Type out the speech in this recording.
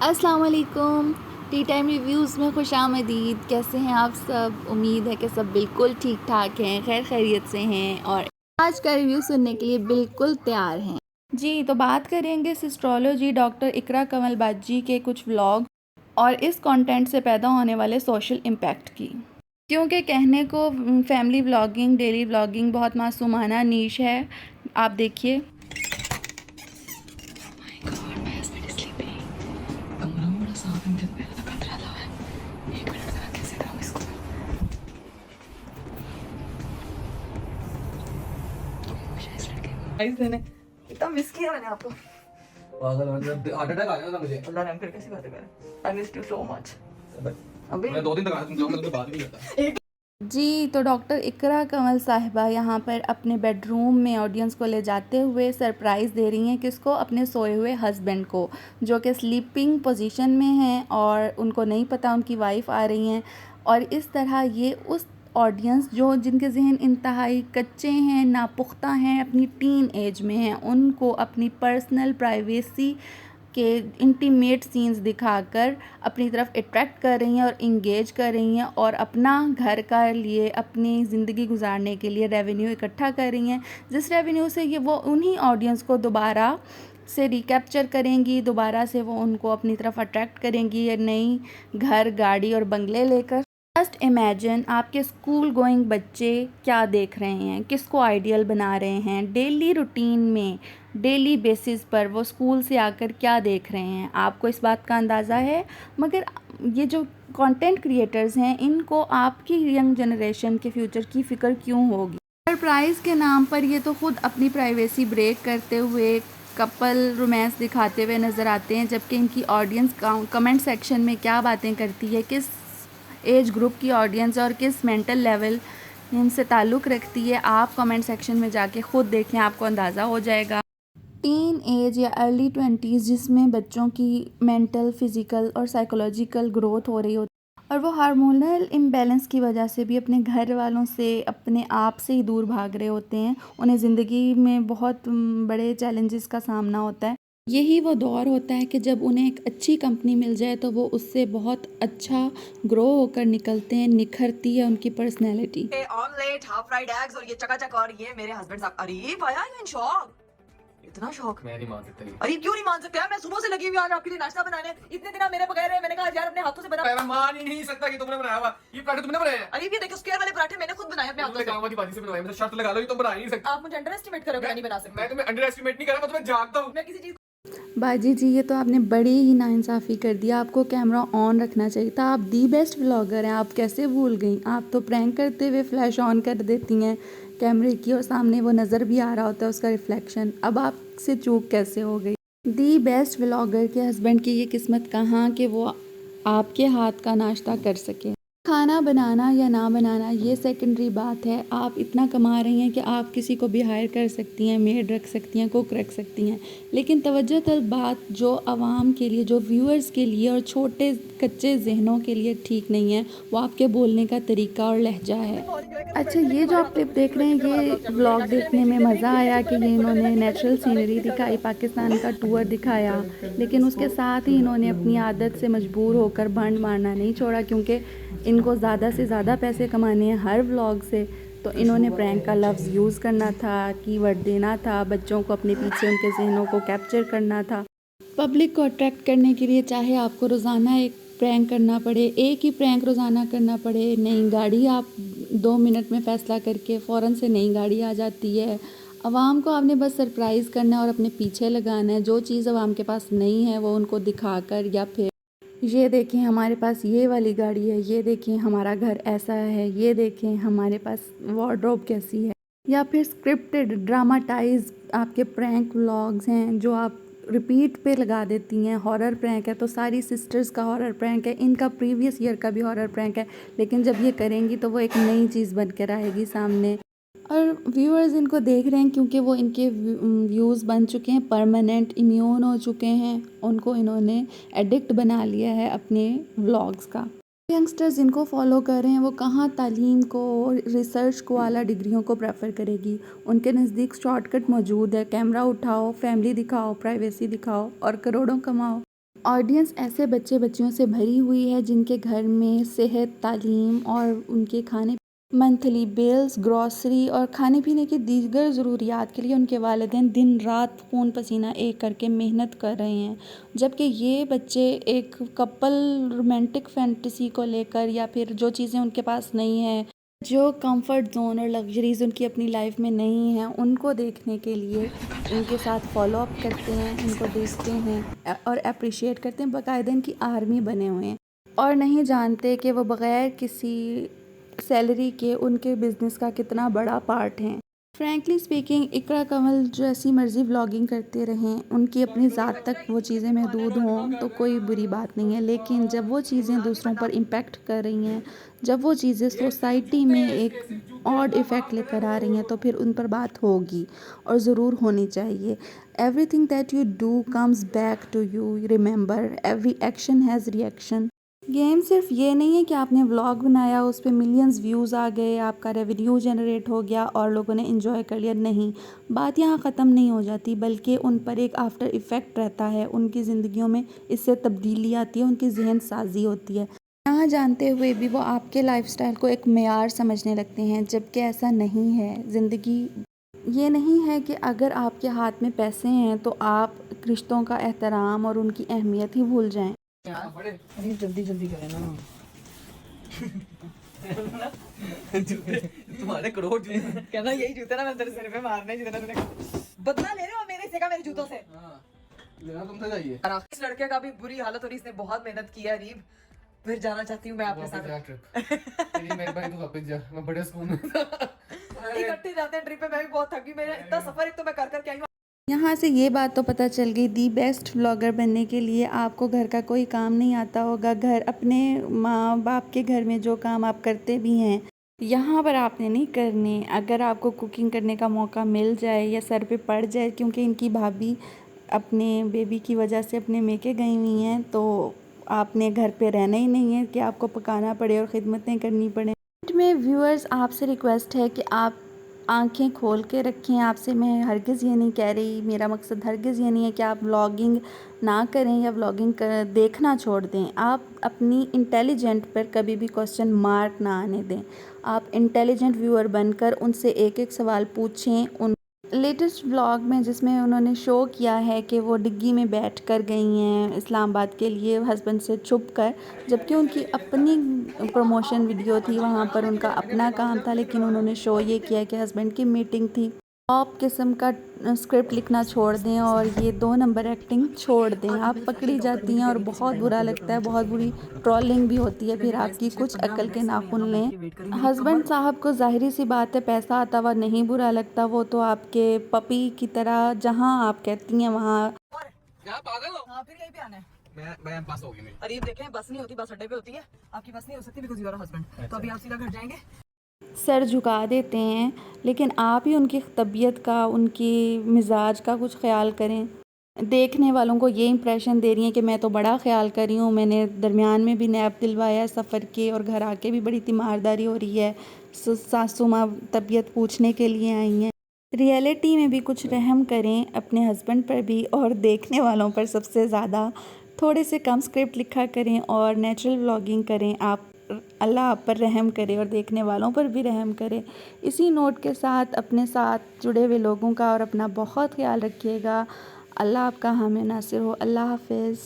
अस्सलाम वालेकुम। T time reviews में खुशामदीद। कैसे हैं आप सब? उम्मीद है कि सब बिल्कुल ठीक ठाक हैं, खैर खैरियत से हैं और आज का रिव्यू सुनने के लिए बिल्कुल तैयार हैं। जी, तो बात करेंगे एस्ट्रोलॉजी डॉक्टर इकरा कमल बाजी के कुछ व्लॉग और इस कंटेंट से पैदा होने वाले सोशल इम्पैक्ट की। क्योंकि कहने को फैमिली व्लॉगिंग, डेली व्लॉगिंग बहुत मासूमाना नीश है। आप देखिए। इतना मिस किया मैंने आपको। पागल हार्ट अटैक आ जाएगा मुझे। अल्लाह रहम कर कैसी बातें कर रहे हैं। I miss you so much. अभी मैं 2 दिन तक आया तुम लोगों से बात भी करता। जी, तो डॉक्टर इकरा कमल साहिबा यहाँ पर अपने बेडरूम में ऑडियंस को ले जाते हुए सरप्राइज़ दे रही हैं। किसको? अपने सोए हुए हस्बैंड को, जो कि स्लीपिंग पोजीशन में हैं और उनको नहीं पता उनकी वाइफ आ रही हैं। और इस तरह ये उस ऑडियंस जो जिनके ज़हन इंतहाई कच्चे हैं, नापुख्ता हैं, अपनी टीन एज में हैं, उनको अपनी पर्सनल प्राइवेसी के इंटीमेट सीन्स दिखाकर अपनी तरफ अट्रैक्ट कर रही हैं और इंगेज कर रही हैं और अपना घर का लिए अपनी ज़िंदगी गुजारने के लिए रेवेन्यू इकट्ठा कर रही हैं, जिस रेवेन्यू से ये वो उन्हीं ऑडियंस को दोबारा से रिकैप्चर करेंगी, दोबारा से वो उनको अपनी तरफ अट्रैक्ट करेंगी या नई घर, गाड़ी और बंगले लेकर। जस्ट इमेजिन आपके स्कूल गोइंग बच्चे क्या देख रहे हैं, किसको आइडियल बना रहे हैं, डेली रूटीन में डेली बेसिस पर वो स्कूल से आकर क्या देख रहे हैं। आपको इस बात का अंदाज़ा है? मगर ये जो कंटेंट क्रिएटर्स हैं, इनको आपकी यंग जनरेशन के फ्यूचर की फ़िक्र क्यों होगी? सरप्राइज़ के नाम पर ये तो ख़ुद अपनी प्राइवेसी ब्रेक करते हुए कपल रोमांस दिखाते हुए नज़र आते हैं, जबकि इनकी ऑडियंस कमेंट सेक्शन में क्या बातें करती है, किस एज ग्रुप की ऑडियंस और किस मेंटल लेवल इनसे ताल्लुक़ रखती है, आप कमेंट सेक्शन में जाके ख़ुद देखें, आपको अंदाज़ा हो जाएगा। टीन एज या अर्ली 20s जिसमें बच्चों की मेंटल, फिज़िकल और साइकोलॉजिकल ग्रोथ हो रही होती है और वो हार्मोनल इम्बैलेंस की वजह से भी अपने घर वालों से, अपने आप से ही दूर भाग रहे होते हैं। उन्हें ज़िंदगी में बहुत बड़े चैलेंजेस का सामना होता है। यही वो दौर होता है कि जब उन्हें एक अच्छी कंपनी मिल जाए तो वो उससे बहुत अच्छा ग्रो होकर निकलते हैं, निखरती है उनकी personality. Omelette, half fried eggs और ये चकाचक और ये मेरे हस्बैंड साहब। अरे पाया यू इन शॉक? इतना शौक? मैं नहीं मान सकता ये। अरे क्यों नहीं मान सकते यार? मैं सुबह से लगी हुई आज आपके लिए नाश्ता बनाने। इतने दिन आप मेरे बगैर रहे। मैंने कहा यार अपने हाथों से बना। मैं मान ही नहीं सकता कि तुमने बनाया हुआ। ये पराठे तुमने बनाए हैं। अरे ये देखो स्क्वायर वाले पराठे मैंने खुद बनाए अपने हाथों से। गांव वाली बाजी से बनवाए। मतलब शर्त लगा लो ये तुम बना ही नहीं सकते। आप मुझे अंडर एस्टिमेट करोगे, नहीं बना सकते। मैं तुम्हें अंडर एस्टिमेट नहीं कर रहा, मैं तुम्हें जानता हूं। मैं किसी चीज बाजी जी, ये तो आपने बड़ी ही नाइंसाफ़ी कर दिया। आपको कैमरा ऑन रखना चाहिए था। आप दी बेस्ट व्लॉगर हैं, आप कैसे भूल गई? आप तो प्रैंक करते हुए फ्लैश ऑन कर देती हैं कैमरे की और सामने वो नज़र भी आ रहा होता है उसका रिफ्लेक्शन। अब आपसे चूक कैसे हो गई? दी बेस्ट व्लॉगर के हस्बैंड की ये किस्मत कहाँ कि वो आपके हाथ का नाश्ता कर सके। खाना बनाना या ना बनाना ये सेकेंडरी बात है। आप इतना कमा रही हैं कि आप किसी को भी हायर कर सकती हैं, मेड रख सकती हैं, कुक रख सकती हैं, लेकिन तवज्जो तलब बात जो आवाम के लिए, जो व्यूअर्स के लिए और छोटे कच्चे जहनों के लिए ठीक नहीं है, वो आपके बोलने का तरीका और लहजा है। अच्छा, ये जो आप क्लिप देख रहे हैं, ये व्लॉग देखने में मज़ा आया कि ये इन्होंने नेचुरल सीनरी दिखाई, पाकिस्तान का टूर दिखाया, लेकिन उसके साथ ही इन्होंने अपनी आदत से मजबूर होकर भंड मारना नहीं छोड़ा, क्योंकि इनको ज़्यादा से ज़्यादा पैसे कमाने हैं हर व्लॉग से। तो इन्होंने प्रैंक का लफ्ज़ यूज़ करना था, कीवर्ड देना था, बच्चों को अपने पीछे उनके जहनों को कैप्चर करना था। पब्लिक को अट्रैक्ट करने के लिए चाहे आपको रोज़ाना एक प्रैंक करना पड़े, एक ही प्रैंक रोज़ाना करना पड़े, नई गाड़ी आप 2 मिनट में फ़ैसला करके फ़ौरन से नई गाड़ी आ जाती है। आवाम को आपने बस सरप्राइज़ करना है और अपने पीछे लगाना है। जो चीज़ आवाम के पास नहीं है वो उनको दिखाकर, या फिर ये देखें हमारे पास ये वाली गाड़ी है, ये देखें हमारा घर ऐसा है, ये देखें हमारे पास वार्डरोब कैसी है, या फिर स्क्रिप्टेड ड्रामाटाइज आपके प्रैंक व्लॉग्स हैं जो आप रिपीट पे लगा देती हैं। हॉरर प्रैंक है तो सारी सिस्टर्स का हॉरर प्रैंक है, इनका प्रीवियस ईयर का भी हॉरर प्रैंक है, लेकिन जब ये करेंगी तो वो एक नई चीज़ बन कर आएगी सामने और व्यूअर्स इनको देख रहे हैं, क्योंकि वो इनके व्यूज़ बन चुके हैं, परमानेंट इम्यून हो चुके हैं, उनको इन्होंने एडिक्ट बना लिया है अपने व्लॉग्स का। यंगस्टर्स इनको फॉलो कर रहे हैं, वो कहाँ तालीम को, रिसर्च को, आला डिग्रियों को प्रेफर करेगी। उनके नज़दीक शॉर्टकट मौजूद है, कैमरा उठाओ, फैमिली दिखाओ, प्राइवेसी दिखाओ और करोड़ों कमाओ। ऑडियंस ऐसे बच्चे बच्चियों से भरी हुई है जिनके घर में सेहत, तालीम और उनके खाने, मंथली बिल्स, ग्रॉसरी और खाने पीने की दीगर ज़रूरियात के लिए उनके वालिदैन दिन रात खून पसीना एक करके मेहनत कर रहे हैं। जबकि ये बच्चे एक कपल रोमांटिक फैंटेसी को लेकर या फिर जो चीज़ें उनके पास नहीं है, जो कंफर्ट जोन और लग्जरीज़ उनकी अपनी लाइफ में नहीं हैं, उनको देखने के लिए उनके साथ फॉलो अप करते हैं, उनको देखते हैं और अप्रिशिएट करते हैं। बाकायदा इनकी आर्मी बने हुए हैं और नहीं जानते कि वो बग़ैर किसी सैलरी के उनके बिज़नेस का कितना बड़ा पार्ट हैं। फ्रैंकली स्पीकिंग, इकरा कमल जैसी मर्ज़ी व्लॉगिंग करते रहें, उनकी अपनी ज़ात तक वो चीज़ें महदूद हों तो कोई बुरी बात नहीं है, लेकिन जब वो चीज़ें दूसरों पर इम्पेक्ट कर रही हैं, जब वो चीज़ें सोसाइटी में एक ऑड इफ़ेक्ट लेकर आ रही हैं, तो फिर उन पर बात होगी और ज़रूर होनी चाहिए। Everything that you do comes back to you, remember every action has reaction. Game सिर्फ ये नहीं है कि आपने व्लॉग बनाया, उस पर मिलियंस व्यूज़ आ गए, आपका रेवेन्यू जनरेट हो गया और लोगों ने एंजॉय कर लिया। नहीं, बात यहाँ ख़त्म नहीं हो जाती, बल्कि उन पर एक आफ्टर इफ़ेक्ट रहता है, उनकी ज़िंदगियों में इससे तब्दीली आती है, उनकी जहन साजी होती है। ना जानते हुए भी वो आपके लाइफस्टाइल को एक मेयार समझने लगते हैं, जबकि ऐसा नहीं है। ज़िंदगी ये नहीं है कि अगर आपके हाथ में पैसे हैं तो आप रिश्तों का एहतराम और उनकी अहमियत ही भूल जाएं। अरे जल्दी जल्दी करें ना। तुम्हारे करोड़ जूते कहना यही जूते ना मैं तेरे सिर पे मारने जितना तूने बदला ले रहे हो मेरे से का मेरे जूतों से। लेना तुमसे चाहिए। इस लड़के का भी बुरी हालत हो रही, इसने बहुत मेहनत की है। अरीब, फिर जाना चाहती हूँ मैं आपके साथ। तेरी मेहरबानी, तू वापस जा, मैं बड़े सुकून में। इकट्ठे जाते हैं ट्रिप पे। मैं भी बहुत थकी, मेरा इतना सफर एक तो मैं कर कर के आई हूँ। यहाँ से ये बात तो पता चल गई, दी बेस्ट व्लॉगर बनने के लिए आपको घर का कोई काम नहीं आता होगा। घर अपने माँ बाप के घर में जो काम आप करते भी हैं, यहाँ पर आपने नहीं करने। अगर आपको कुकिंग करने का मौका मिल जाए या सर पे पड़ जाए, क्योंकि इनकी भाभी अपने बेबी की वजह से अपने मेके गई हुई हैं, तो आपने घर पे रहना ही नहीं है कि आपको पकाना पड़े और ख़िदमतें करनी पड़े। में व्यूअर्स, आपसे रिक्वेस्ट है कि आप आंखें खोल के रखें। आपसे मैं हरगिज़ ये नहीं कह रही, मेरा मकसद हरगिज़ ये नहीं है कि आप व्लॉगिंग ना करें या व्लॉगिंग देखना छोड़ दें। आप अपनी इंटेलिजेंट पर कभी भी क्वेश्चन मार्क ना आने दें। आप इंटेलिजेंट व्यूअर बनकर उनसे एक एक सवाल पूछें। उन लेटेस्ट व्लॉग में जिसमें उन्होंने शो किया है कि वो डिग्गी में बैठ कर गई हैं इस्लामाबाद के लिए हस्बैंड से छुप कर, जबकि उनकी अपनी प्रमोशन वीडियो थी, वहाँ पर उनका अपना काम था, लेकिन उन्होंने शो ये किया कि हस्बैंड की मीटिंग थी। टॉप किस्म का स्क्रिप्ट लिखना छोड़ दें और ये 2 नंबर एक्टिंग छोड़ दें। आप पकड़ी जाती हैं और बहुत बुरा लगता है, बहुत बुरी ट्रोलिंग भी होती है, फिर आपकी कुछ अकल के नाखून लें। हस्बैंड साहब को ज़ाहिरी सी बात है पैसा आता हुआ नहीं बुरा लगता, वो तो आपके पपी की तरह जहाँ आप कहती हैं वहाँ। क्या पागल हो? हाँ, फिर यहीं पे आना है। मैं बस हो गई मेरी। अरीब देखें, बस नहीं होती, बस अड्डे पे होती है। आपकी बस नहीं हो सकती बिकॉज़ यू आर हस्बैंड। तो अभी आप सीधा घर जाएंगे। सर झुका देते हैं, लेकिन आप ही उनकी तबीयत का, उनकी मिजाज का कुछ ख्याल करें। देखने वालों को ये इंप्रेशन दे रही हैं कि मैं तो बड़ा ख्याल कर रही हूँ, मैंने दरमियान में भी नैप दिलवाया सफ़र के और घर आके भी बड़ी तीमारदारी हो रही है, सासू माँ तबीयत पूछने के लिए आई हैं। रियलिटी में भी कुछ रहम करें अपने हस्बैंड पर भी और देखने वालों पर सबसे ज़्यादा। थोड़े से कम स्क्रिप्ट लिखा करें और नेचुरल व्लॉगिंग करें। आप अल्लाह आप पर रहम करे और देखने वालों पर भी रहम करे। इसी नोट के साथ अपने साथ जुड़े हुए लोगों का और अपना बहुत ख्याल रखिएगा। अल्लाह आपका हामी नासिर हो। अल्लाह हाफ़िज़।